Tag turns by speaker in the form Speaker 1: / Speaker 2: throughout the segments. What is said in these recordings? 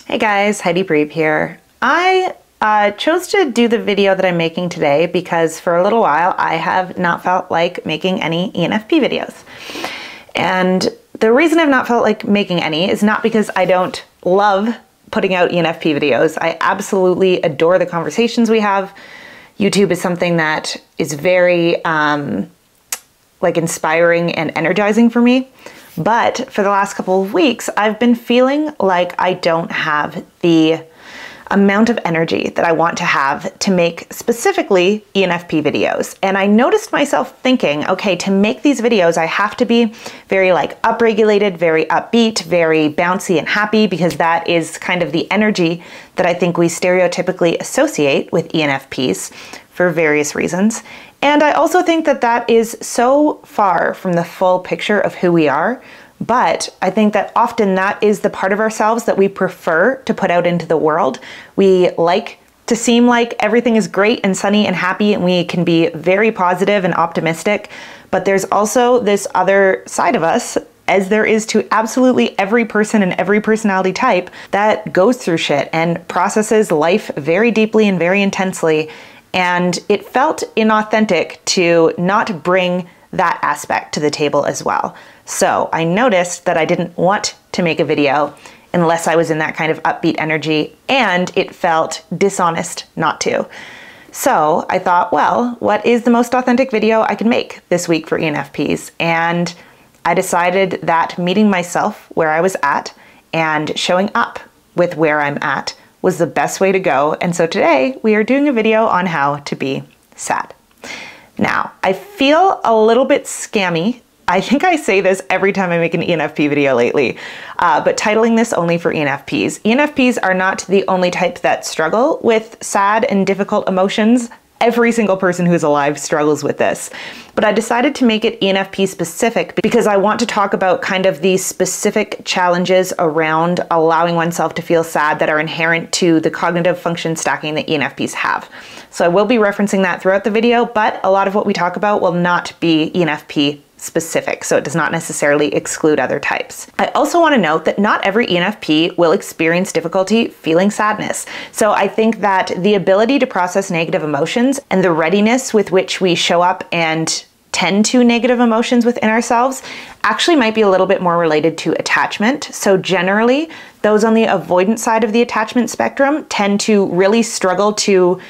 Speaker 1: Hey guys, Heidi Breeb here. I chose to do the video that I'm making today because for a little while I have not felt like making any ENFP videos. And the reason I've not felt like making any is not because I don't love putting out ENFP videos. I absolutely adore the conversations we have. YouTube is something that is very inspiring and energizing for me. But for the last couple of weeks, I've been feeling like I don't have the amount of energy that I want to have to make specifically ENFP videos. And I noticed myself thinking, okay, to make these videos, I have to be very upregulated, very upbeat, very bouncy and happy, because that is kind of the energy that I think we stereotypically associate with ENFPs for various reasons. And I also think that that is so far from the full picture of who we are. But I think that often that is the part of ourselves that we prefer to put out into the world. We like to seem like everything is great and sunny and happy, and we can be very positive and optimistic. But there's also this other side of us, as there is to absolutely every person and every personality type, that goes through shit and processes life very deeply and very intensely. And it felt inauthentic to not bring that aspect to the table as well. So I noticed that I didn't want to make a video unless I was in that kind of upbeat energy, and it felt dishonest not to. So I thought, well, what is the most authentic video I can make this week for ENFPs? And I decided that meeting myself where I was at and showing up with where I'm at was the best way to go. And so today we are doing a video on how to be sad. Now, I feel a little bit scammy. I think I say this every time I make an ENFP video lately, but titling this only for ENFPs. ENFPs are not the only type that struggle with sad and difficult emotions. Every single person who's alive struggles with this. But I decided to make it ENFP specific because I want to talk about kind of the specific challenges around allowing oneself to feel sad that are inherent to the cognitive function stacking that ENFPs have. So I will be referencing that throughout the video, but a lot of what we talk about will not be ENFP specific, so it does not necessarily exclude other types. I also want to note that not every ENFP will experience difficulty feeling sadness. So I think that the ability to process negative emotions and the readiness with which we show up and tend to negative emotions within ourselves actually might be a little bit more related to attachment. So generally, those on the avoidant side of the attachment spectrum tend to really struggle to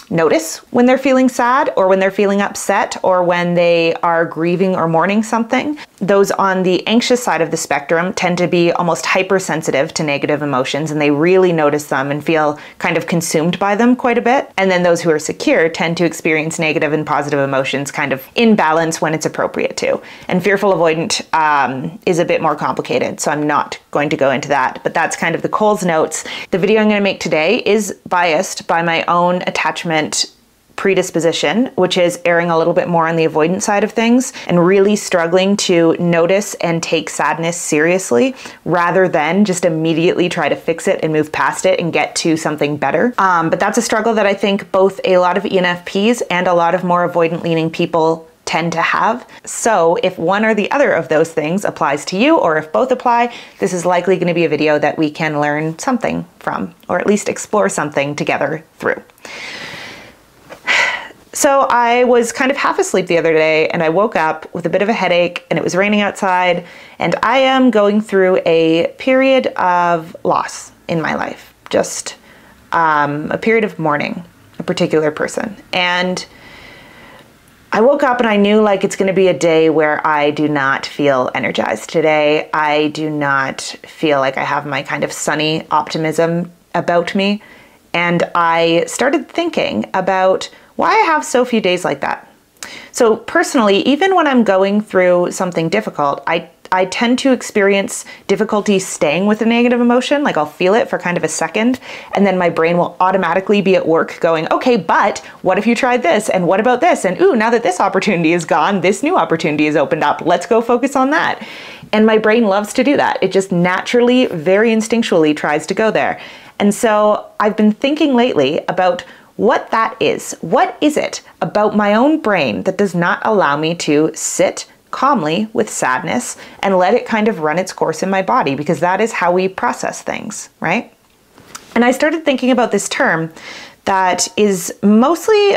Speaker 1: notice when they're feeling sad or when they're feeling upset or when they are grieving or mourning something. Those on the anxious side of the spectrum tend to be almost hypersensitive to negative emotions, and they really notice them and feel kind of consumed by them quite a bit. And then those who are secure tend to experience negative and positive emotions kind of in balance when it's appropriate to. And fearful avoidant is a bit more complicated, so I'm not going to go into that, but that's kind of the Coles notes. The video I'm going to make today is biased by my own attachment predisposition, which is erring a little bit more on the avoidant side of things and really struggling to notice and take sadness seriously rather than just immediately try to fix it and move past it and get to something better. But that's a struggle that I think both a lot of ENFPs and a lot of more avoidant leaning people tend to have. So if one or the other of those things applies to you, or if both apply, this is likely going to be a video that we can learn something from, or at least explore something together through. So I was kind of half asleep the other day and I woke up with a bit of a headache and it was raining outside, and I am going through a period of loss in my life, just a period of mourning a particular person. And I woke up and I knew it's going to be a day where I do not feel energized today. I do not feel like I have my kind of sunny optimism about me. And I started thinking about why I have so few days like that. So personally, even when I'm going through something difficult, I tend to experience difficulty staying with a negative emotion. I'll feel it for kind of a second, and then my brain will automatically be at work going, okay, but what if you tried this? And what about this? And ooh, now that this opportunity is gone, this new opportunity has opened up. Let's go focus on that. And my brain loves to do that. It just naturally, very instinctually tries to go there. And so I've been thinking lately about what that is. What is it about my own brain that does not allow me to sit calmly with sadness and let it kind of run its course in my body, because that is how we process things, right? And I started thinking about this term that is mostly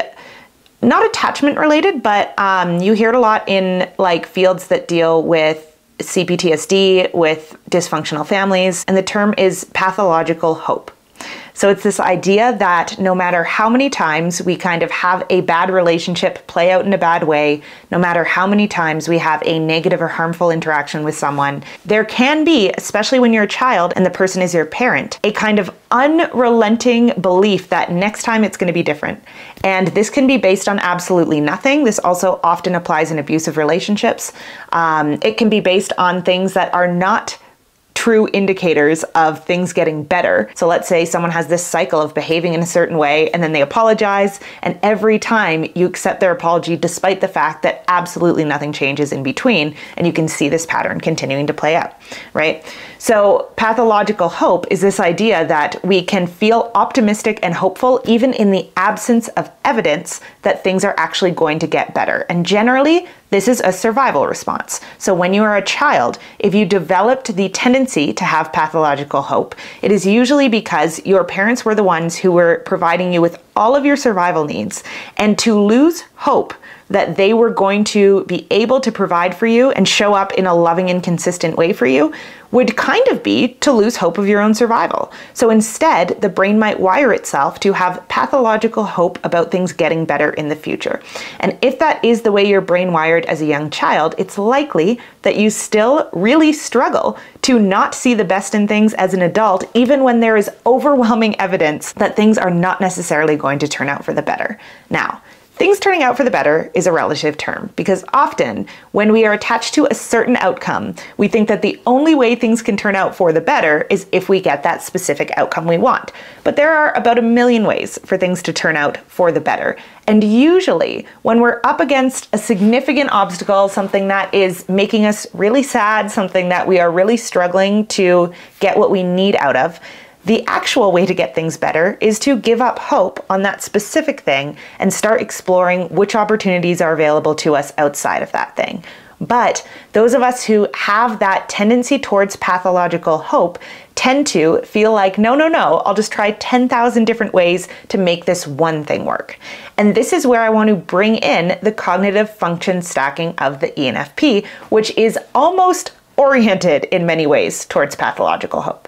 Speaker 1: not attachment related, but you hear it a lot in like fields that deal with CPTSD, with dysfunctional families, and the term is pathological hope. So it's this idea that no matter how many times we kind of have a bad relationship play out in a bad way, no matter how many times we have a negative or harmful interaction with someone, there can be, especially when you're a child and the person is your parent, a kind of unrelenting belief that next time it's going to be different. And this can be based on absolutely nothing. This also often applies in abusive relationships. It can be based on things that are not true indicators of things getting better. So let's say someone has this cycle of behaving in a certain way and then they apologize, and every time you accept their apology despite the fact that absolutely nothing changes in between, and you can see this pattern continuing to play out, right? So pathological hope is this idea that we can feel optimistic and hopeful even in the absence of evidence that things are actually going to get better. And generally, this is a survival response. So when you are a child, if you developed the tendency to have pathological hope, it is usually because your parents were the ones who were providing you with all of your survival needs, and to lose hope that they were going to be able to provide for you and show up in a loving and consistent way for you would kind of be to lose hope of your own survival. So instead, the brain might wire itself to have pathological hope about things getting better in the future. And if that is the way your brain wired as a young child, it's likely that you still really struggle to not see the best in things as an adult, even when there is overwhelming evidence that things are not necessarily going to turn out for the better. Now, things turning out for the better is a relative term, because often when we are attached to a certain outcome, we think that the only way things can turn out for the better is if we get that specific outcome we want. But there are about 1 million ways for things to turn out for the better. And usually when we're up against a significant obstacle, something that is making us really sad, something that we are really struggling to get what we need out of, the actual way to get things better is to give up hope on that specific thing and start exploring which opportunities are available to us outside of that thing. But those of us who have that tendency towards pathological hope tend to feel like, no, I'll just try 10,000 different ways to make this one thing work. And this is where I want to bring in the cognitive function stacking of the ENFP, which is almost oriented in many ways towards pathological hope.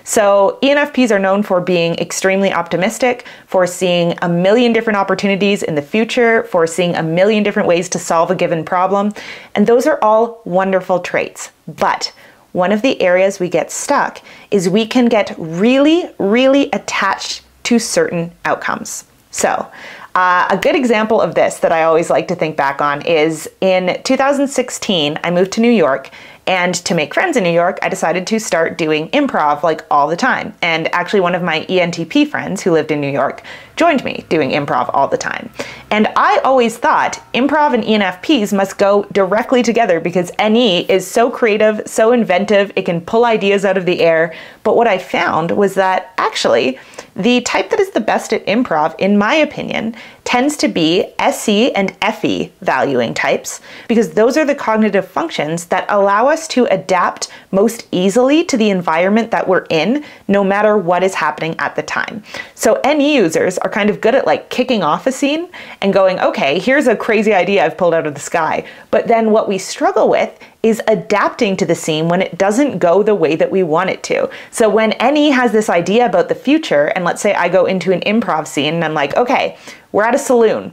Speaker 1: So ENFPs are known for being extremely optimistic, for seeing 1 million different opportunities in the future, for seeing 1 million different ways to solve a given problem. And those are all wonderful traits. But one of the areas we get stuck is we can get really, really attached to certain outcomes. So a good example of this that I always like to think back on is in 2016, I moved to New York. And to make friends in New York, I decided to start doing improv like all the time. And actually one of my ENTP friends who lived in New York joined me doing improv all the time. And I always thought improv and ENFPs must go directly together because NE is so creative, so inventive, it can pull ideas out of the air. But what I found was that actually the type that is the best at improv, in my opinion, tends to be SE and FE valuing types, because those are the cognitive functions that allow us to adapt most easily to the environment that we're in, no matter what is happening at the time. So NE users are kind of good at like kicking off a scene and going, okay, here's a crazy idea I've pulled out of the sky. But then what we struggle with is adapting to the scene when it doesn't go the way that we want it to. So when NE has this idea about the future, and let's say I go into an improv scene and I'm like, okay, we're at a saloon.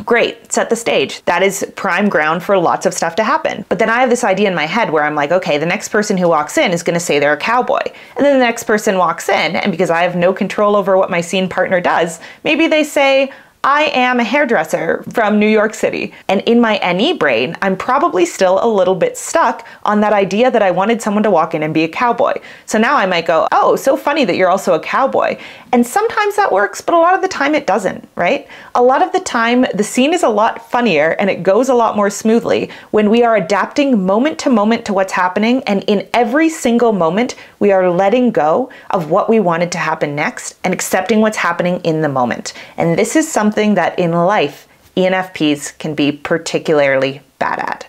Speaker 1: Great, set the stage. That is prime ground for lots of stuff to happen. But then I have this idea in my head where I'm like, okay, the next person who walks in is gonna say they're a cowboy. And then the next person walks in, and because I have no control over what my scene partner does, maybe they say, I am a hairdresser from New York City. And in my NE brain, I'm probably still a little bit stuck on that idea that I wanted someone to walk in and be a cowboy. So now I might go, oh, so funny that you're also a cowboy. And sometimes that works, but a lot of the time it doesn't, right? A lot of the time, the scene is a lot funnier and it goes a lot more smoothly when we are adapting moment to what's happening, and in every single moment, we are letting go of what we wanted to happen next and accepting what's happening in the moment. And this is something that in life, ENFPs can be particularly bad at.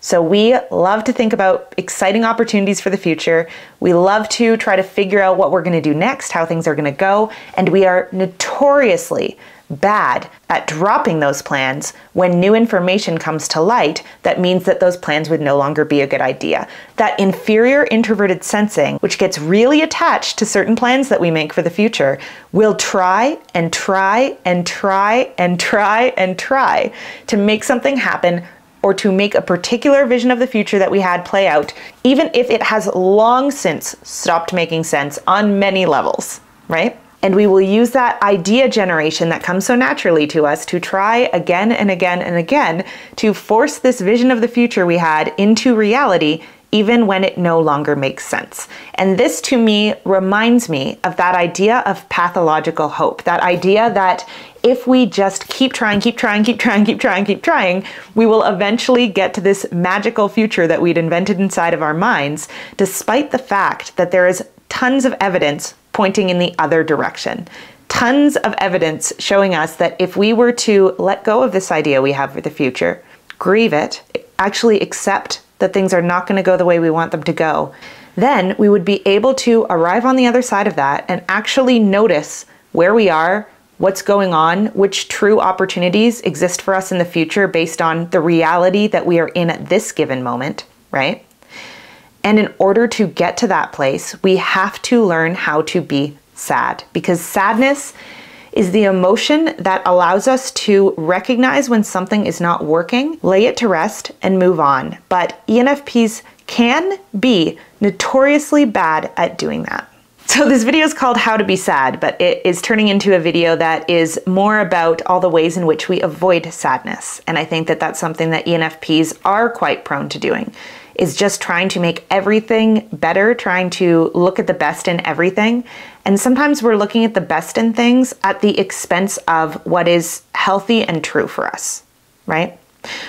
Speaker 1: So we love to think about exciting opportunities for the future. We love to try to figure out what we're going to do next, how things are going to go, and we are notoriously bad at dropping those plans when new information comes to light that means that those plans would no longer be a good idea. That inferior introverted sensing, which gets really attached to certain plans that we make for the future, will try and try and try and try and try to make something happen or to make a particular vision of the future that we had play out, even if it has long since stopped making sense on many levels, right? And we will use that idea generation that comes so naturally to us to try again and again and again to force this vision of the future we had into reality, even when it no longer makes sense. And this to me reminds me of that idea of pathological hope, that idea that if we just keep trying, we will eventually get to this magical future that we'd invented inside of our minds, despite the fact that there is tons of evidence pointing in the other direction. Tons of evidence showing us that if we were to let go of this idea we have for the future, grieve it, actually accept that things are not going to go the way we want them to go, then we would be able to arrive on the other side of that and actually notice where we are, what's going on, which true opportunities exist for us in the future based on the reality that we are in at this given moment, right? And in order to get to that place, we have to learn how to be sad, because sadness is the emotion that allows us to recognize when something is not working, lay it to rest, and move on. But ENFPs can be notoriously bad at doing that. So this video is called How to Be Sad, but it is turning into a video that is more about all the ways in which we avoid sadness. And I think that that's something that ENFPs are quite prone to doing, is just trying to make everything better, trying to look at the best in everything. And sometimes we're looking at the best in things at the expense of what is healthy and true for us, right?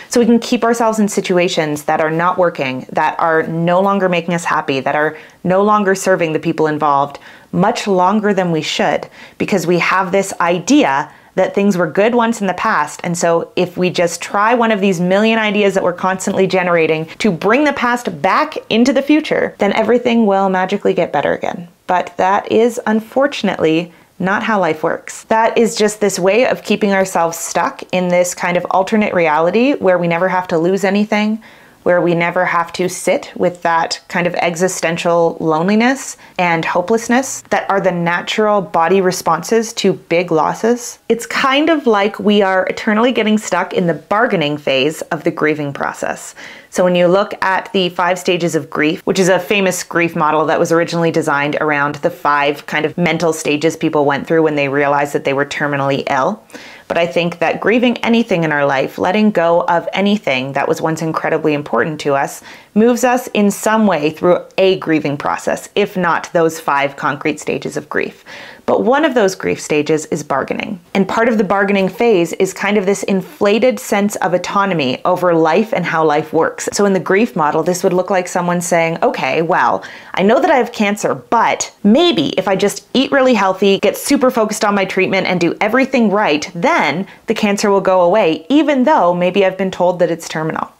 Speaker 1: So we can keep ourselves in situations that are not working, that are no longer making us happy, that are no longer serving the people involved much longer than we should, because we have this idea that things were good once in the past. And so if we just try one of these million ideas that we're constantly generating to bring the past back into the future, then everything will magically get better again. But that is unfortunately not how life works. That is just this way of keeping ourselves stuck in this kind of alternate reality where we never have to lose anything, where we never have to sit with that kind of existential loneliness and hopelessness that are the natural body responses to big losses. It's kind of like we are eternally getting stuck in the bargaining phase of the grieving process. So when you look at the 5 stages of grief, which is a famous grief model that was originally designed around the 5 kind of mental stages people went through when they realized that they were terminally ill. But I think that grieving anything in our life, letting go of anything that was once incredibly important to us, moves us in some way through a grieving process, if not those 5 concrete stages of grief. But one of those grief stages is bargaining. And part of the bargaining phase is kind of this inflated sense of autonomy over life and how life works. So in the grief model, this would look like someone saying, okay, well, I know that I have cancer, but maybe if I just eat really healthy, get super focused on my treatment and do everything right, then the cancer will go away, even though maybe I've been told that it's terminal.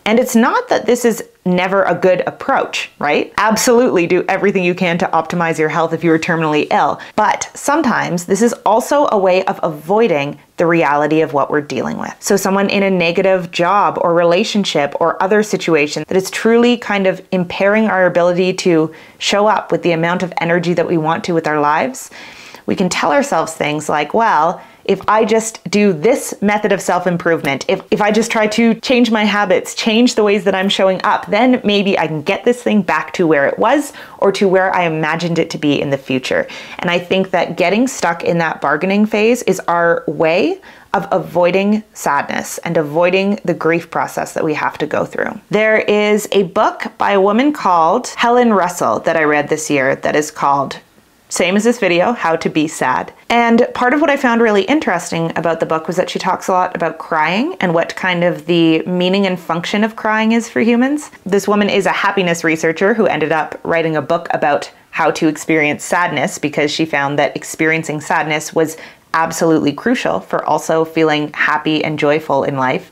Speaker 1: And it's not that this is never a good approach, right? Absolutely do everything you can to optimize your health if you are terminally ill. But sometimes this is also a way of avoiding the reality of what we're dealing with. So someone in a negative job or relationship or other situation that is truly kind of impairing our ability to show up with the amount of energy that we want to with our lives, we can tell ourselves things like, well, if I just do this method of self-improvement, if I just try to change my habits, change the ways that I'm showing up, then maybe I can get this thing back to where it was or to where I imagined it to be in the future. And I think that getting stuck in that bargaining phase is our way of avoiding sadness and avoiding the grief process that we have to go through. There is a book by a woman called Helen Russell that I read this year that is called, same as this video, How to Be Sad. And part of what I found really interesting about the book was that she talks a lot about crying and what kind of the meaning and function of crying is for humans. This woman is a happiness researcher who ended up writing a book about how to experience sadness because she found that experiencing sadness was absolutely crucial for also feeling happy and joyful in life.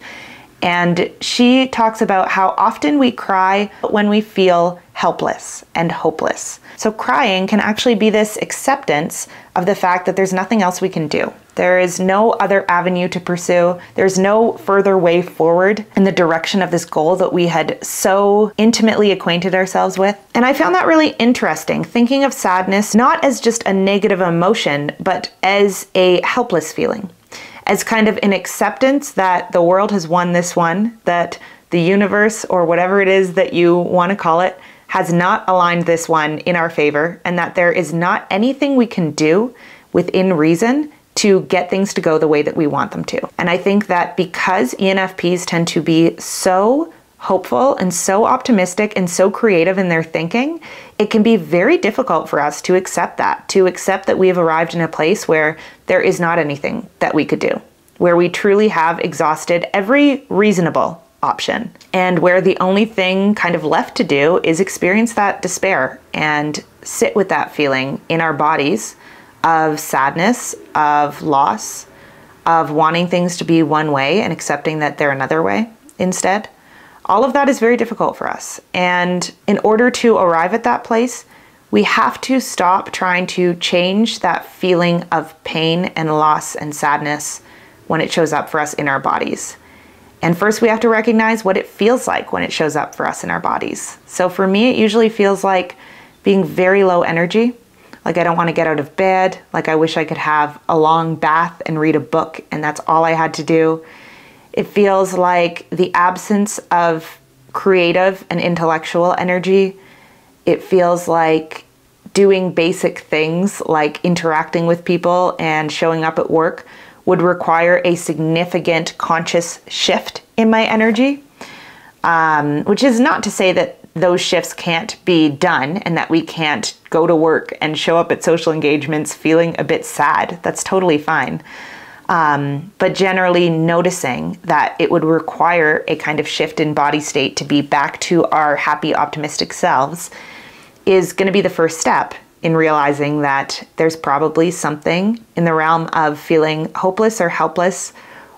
Speaker 1: And she talks about how often we cry when we feel helpless and hopeless. So crying can actually be this acceptance of the fact that there's nothing else we can do. There is no other avenue to pursue. There's no further way forward in the direction of this goal that we had so intimately acquainted ourselves with. And I found that really interesting, thinking of sadness not as just a negative emotion, but as a helpless feeling, as kind of an acceptance that the world has won this one, that the universe, or whatever it is that you want to call it, has not aligned this one in our favor, and that there is not anything we can do within reason to get things to go the way that we want them to. And I think that because ENFPs tend to be so hopeful and so optimistic and so creative in their thinking, it can be very difficult for us to accept that we have arrived in a place where there is not anything that we could do, where we truly have exhausted every reasonable option, and where the only thing kind of left to do is experience that despair and sit with that feeling in our bodies of sadness, of loss, of wanting things to be one way and accepting that they're another way instead. All of that is very difficult for us. And in order to arrive at that place, we have to stop trying to change that feeling of pain and loss and sadness when it shows up for us in our bodies. And first we have to recognize what it feels like when it shows up for us in our bodies. So for me, it usually feels like being very low energy, like I don't want to get out of bed, like I wish I could have a long bath and read a book and that's all I had to do. It feels like the absence of creative and intellectual energy. It feels like doing basic things like interacting with people and showing up at work would require a significant conscious shift in my energy, which is not to say that those shifts can't be done and that we can't go to work and show up at social engagements feeling a bit sad. That's totally fine. But generally noticing that it would require a kind of shift in body state to be back to our happy, optimistic selves is going to be the first step in realizing that there's probably something in the realm of feeling hopeless or helpless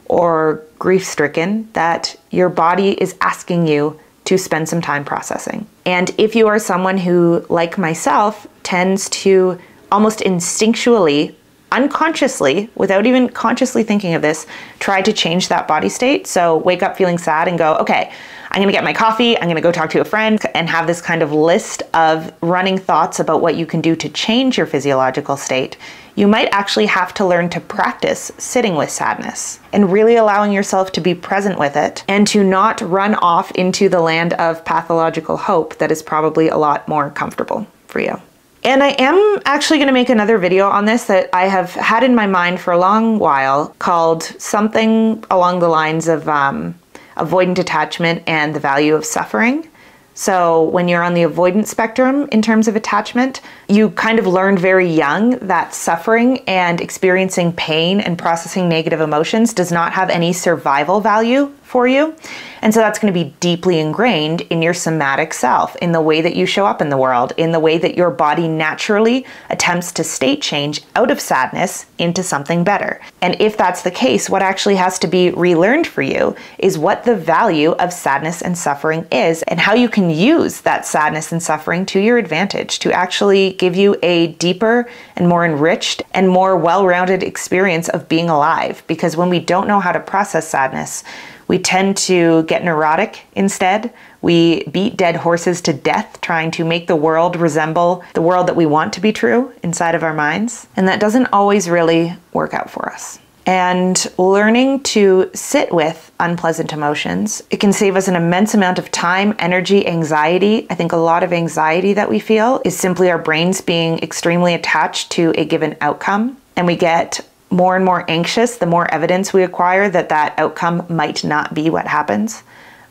Speaker 1: or grief-stricken that your body is asking you to spend some time processing. And if you are someone who, like myself, tends to almost instinctually, unconsciously, without even consciously thinking of this, try to change that body state. So wake up feeling sad and go, okay, I'm gonna get my coffee, I'm gonna go talk to a friend, and have this kind of list of running thoughts about what you can do to change your physiological state. You might actually have to learn to practice sitting with sadness and really allowing yourself to be present with it and to not run off into the land of pathological hope that is probably a lot more comfortable for you. And I am actually going to make another video on this that I have had in my mind for a long while, called something along the lines of avoidant attachment and the value of suffering. So when you're on the avoidant spectrum in terms of attachment, you kind of learned very young that suffering and experiencing pain and processing negative emotions does not have any survival value for you. And so that's going to be deeply ingrained in your somatic self, in the way that you show up in the world, in the way that your body naturally attempts to state change out of sadness into something better. And if that's the case, what actually has to be relearned for you is what the value of sadness and suffering is, and how you can use that sadness and suffering to your advantage to actually give you a deeper and more enriched and more well-rounded experience of being alive. Because when we don't know how to process sadness, we tend to get neurotic instead. We beat dead horses to death trying to make the world resemble the world that we want to be true inside of our minds. And that doesn't always really work out for us. And learning to sit with unpleasant emotions, it can save us an immense amount of time, energy, anxiety. I think a lot of anxiety that we feel is simply our brains being extremely attached to a given outcome. And we get more and more anxious the more evidence we acquire that that outcome might not be what happens.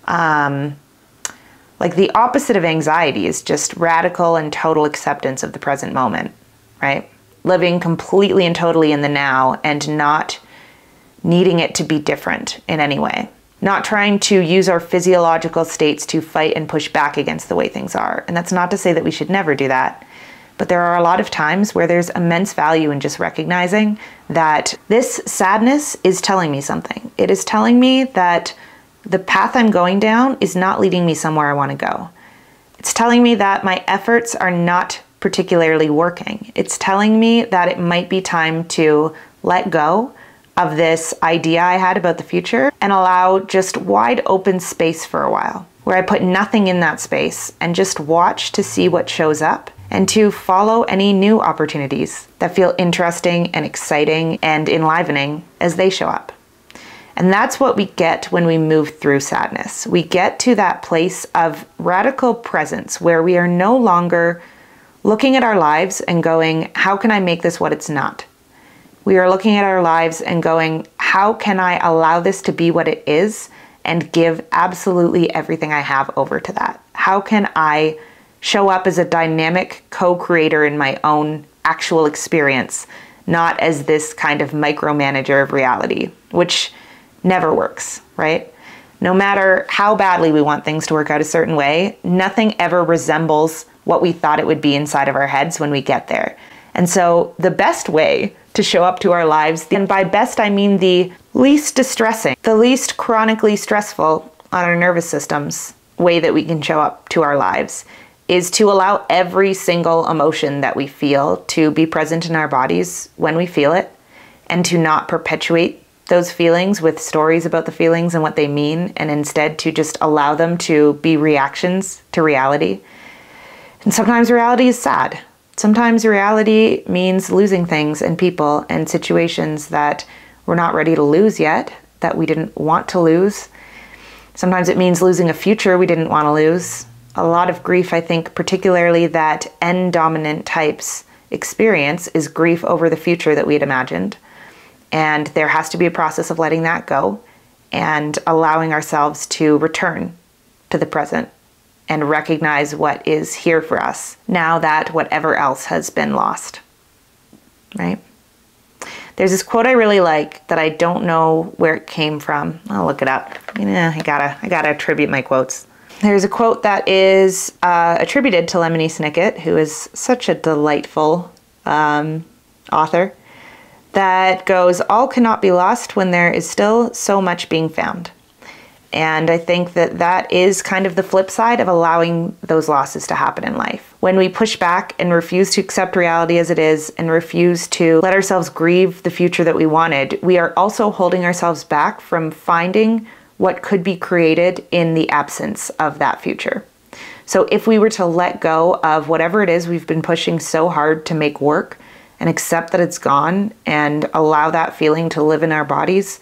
Speaker 1: Like the opposite of anxiety is just radical and total acceptance of the present moment, right? Living completely and totally in the now and not needing it to be different in any way. Not trying to use our physiological states to fight and push back against the way things are. And that's not to say that we should never do that. But there are a lot of times where there's immense value in just recognizing that this sadness is telling me something. It is telling me that the path I'm going down is not leading me somewhere I want to go. It's telling me that my efforts are not particularly working. It's telling me that it might be time to let go of this idea I had about the future and allow just wide open space for a while, where I put nothing in that space and just watch to see what shows up and to follow any new opportunities that feel interesting and exciting and enlivening as they show up. And that's what we get when we move through sadness. We get to that place of radical presence where we are no longer looking at our lives and going, how can I make this what it's not? We are looking at our lives and going, how can I allow this to be what it is and give absolutely everything I have over to that? How can I show up as a dynamic co-creator in my own actual experience, not as this kind of micromanager of reality, which never works, right? No matter how badly we want things to work out a certain way, nothing ever resembles what we thought it would be inside of our heads when we get there. And so the best way to show up to our lives, and by best I mean the least distressing, the least chronically stressful on our nervous systems way that we can show up to our lives, is to allow every single emotion that we feel to be present in our bodies when we feel it, and to not perpetuate those feelings with stories about the feelings and what they mean, and instead to just allow them to be reactions to reality. And sometimes reality is sad. Sometimes reality means losing things and people and situations that we're not ready to lose yet, that we didn't want to lose. Sometimes it means losing a future we didn't want to lose. A lot of grief, I think, particularly that N-dominant types experience, is grief over the future that we had imagined. And there has to be a process of letting that go and allowing ourselves to return to the present and recognize what is here for us now that whatever else has been lost, right? There's this quote I really like that I don't know where it came from. I'll look it up. I gotta attribute my quotes. There's a quote that is attributed to Lemony Snicket, who is such a delightful author, that goes, "All cannot be lost when there is still so much being found." And I think that that is kind of the flip side of allowing those losses to happen in life. When we push back and refuse to accept reality as it is and refuse to let ourselves grieve the future that we wanted, we are also holding ourselves back from finding what could be created in the absence of that future. So if we were to let go of whatever it is we've been pushing so hard to make work and accept that it's gone and allow that feeling to live in our bodies,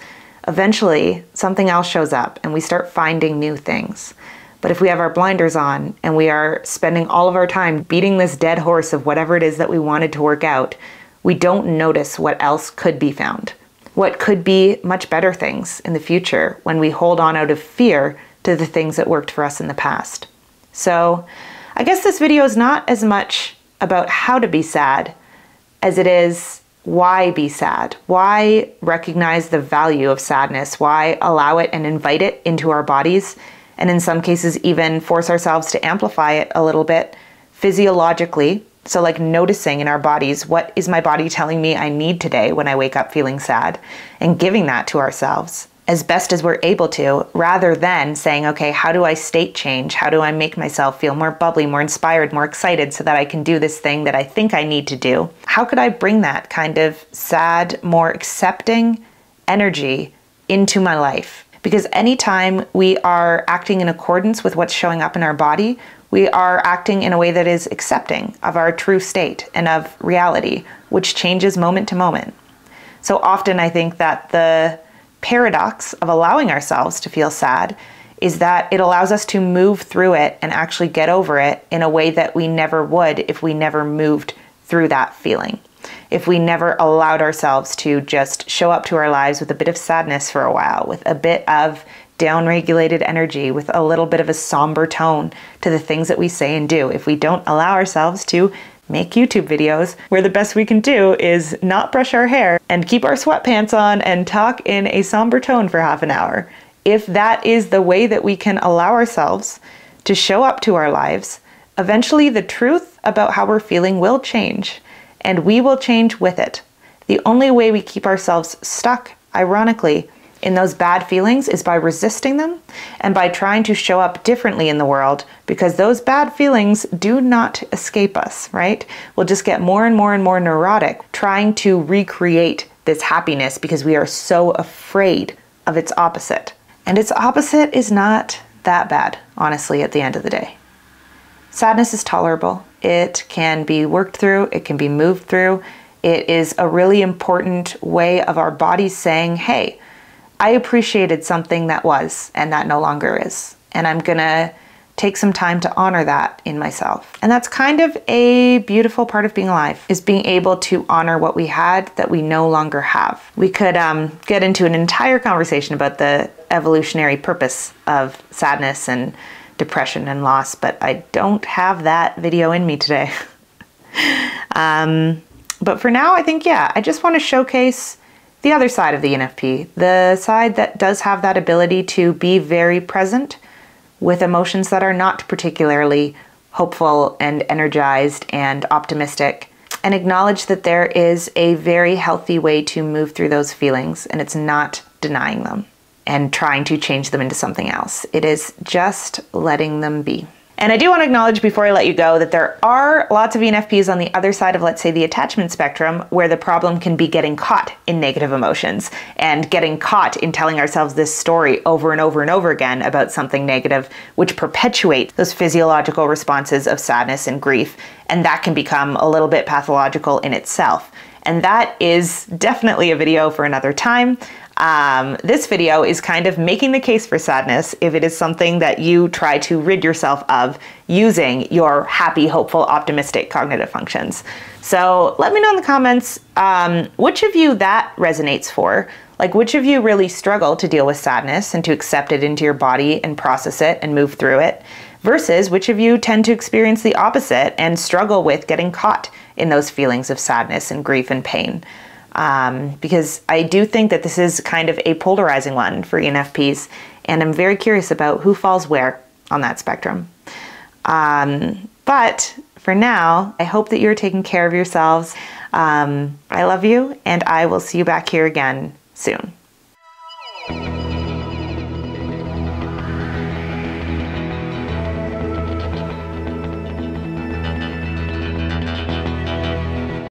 Speaker 1: eventually something else shows up and we start finding new things. But if we have our blinders on and we are spending all of our time beating this dead horse of whatever it is that we wanted to work out, we don't notice what else could be found. What could be much better things in the future when we hold on out of fear to the things that worked for us in the past. So I guess this video is not as much about how to be sad as it is why be sad? Why recognize the value of sadness? Why allow it and invite it into our bodies? And in some cases, even force ourselves to amplify it a little bit physiologically. So like noticing in our bodies, what is my body telling me I need today when I wake up feeling sad? And giving that to ourselves as best as we're able to, rather than saying, okay, how do I state change? How do I make myself feel more bubbly, more inspired, more excited so that I can do this thing that I think I need to do? How could I bring that kind of sad, more accepting energy into my life? Because anytime we are acting in accordance with what's showing up in our body, we are acting in a way that is accepting of our true state and of reality, which changes moment to moment. So often I think that the paradox of allowing ourselves to feel sad is that it allows us to move through it and actually get over it in a way that we never would if we never moved through that feeling. If we never allowed ourselves to just show up to our lives with a bit of sadness for a while, with a bit of down-regulated energy, with a little bit of a somber tone to the things that we say and do. If we don't allow ourselves to make YouTube videos where the best we can do is not brush our hair and keep our sweatpants on and talk in a somber tone for half an hour. If that is the way that we can allow ourselves to show up to our lives, eventually the truth about how we're feeling will change, and we will change with it. The only way we keep ourselves stuck, ironically, in those bad feelings is by resisting them and by trying to show up differently in the world, because those bad feelings do not escape us, right? We'll just get more and more and more neurotic trying to recreate this happiness because we are so afraid of its opposite. And its opposite is not that bad, honestly, at the end of the day. Sadness is tolerable. It can be worked through. It can be moved through. It is a really important way of our bodies saying, hey, I appreciated something that was and that no longer is. And I'm gonna take some time to honor that in myself. And that's kind of a beautiful part of being alive, is being able to honor what we had that we no longer have. We could get into an entire conversation about the evolutionary purpose of sadness and depression and loss, but I don't have that video in me today. But for now, I think, yeah, I just want to showcase the other side of the ENFP, the side that does have that ability to be very present with emotions that are not particularly hopeful and energized and optimistic, and acknowledge that there is a very healthy way to move through those feelings, and it's not denying them and trying to change them into something else. It is just letting them be. And I do want to acknowledge before I let you go that there are lots of ENFPs on the other side of, let's say, the attachment spectrum, where the problem can be getting caught in negative emotions and getting caught in telling ourselves this story over and over and over again about something negative, which perpetuates those physiological responses of sadness and grief. And that can become a little bit pathological in itself. And that is definitely a video for another time. This video is kind of making the case for sadness if it is something that you try to rid yourself of using your happy, hopeful, optimistic cognitive functions. So let me know in the comments which of you that resonates for. Like, which of you really struggle to deal with sadness and to accept it into your body and process it and move through it, versus which of you tend to experience the opposite and struggle with getting caught in those feelings of sadness and grief and pain. Because I do think that this is kind of a polarizing one for ENFPs, and I'm very curious about who falls where on that spectrum. But for now, I hope that you're taking care of yourselves. I love you, and I will see you back here again soon.